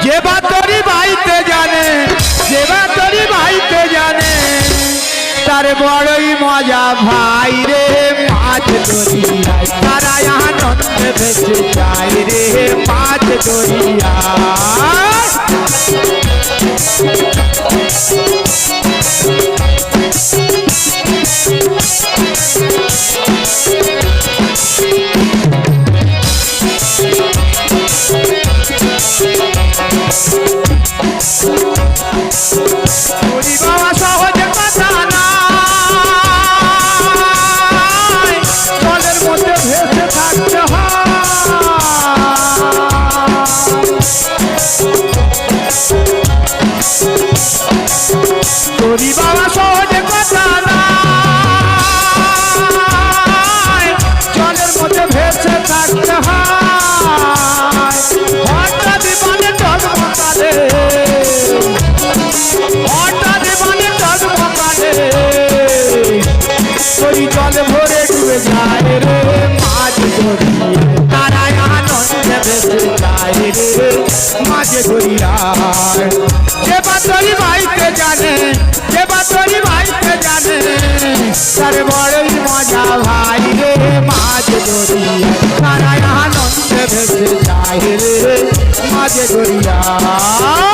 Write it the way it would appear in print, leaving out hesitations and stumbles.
যে বাতরি বাইতে জানে, যে বাতরি বাইতে জানে, তার বড়ই মজা ভাই রে। মাছ দরিয়ায় তারা আনন্দে ভেসে যায় রে, মাছ দরিয়ায়। বাবা সহজে কথা নাই, জলের মধ্যে ভেসে থাকতে হয়। তোরি বাবা সহজে কথা নাই, জলের মধ্যে ভেসে থাকতে হয়। হঠাৎ মানে টগমগালে, হঠাৎ মানে টগমগালে, তোরি জল ভরে ডুবে যায় রে। মাছ ধরিয়ে তারা আনন্দে ভেসে যায় রে, মাছ ধরিয়ায়। যে বাতরি বাইতে জানে, যে বাতরি বাইতে জানে, তার বড়ই মজা ভাই রে। মাছ ধরিয়ায় তারা আনন্দে ভেসে যায় রে, মাছ ধরিয়ায়।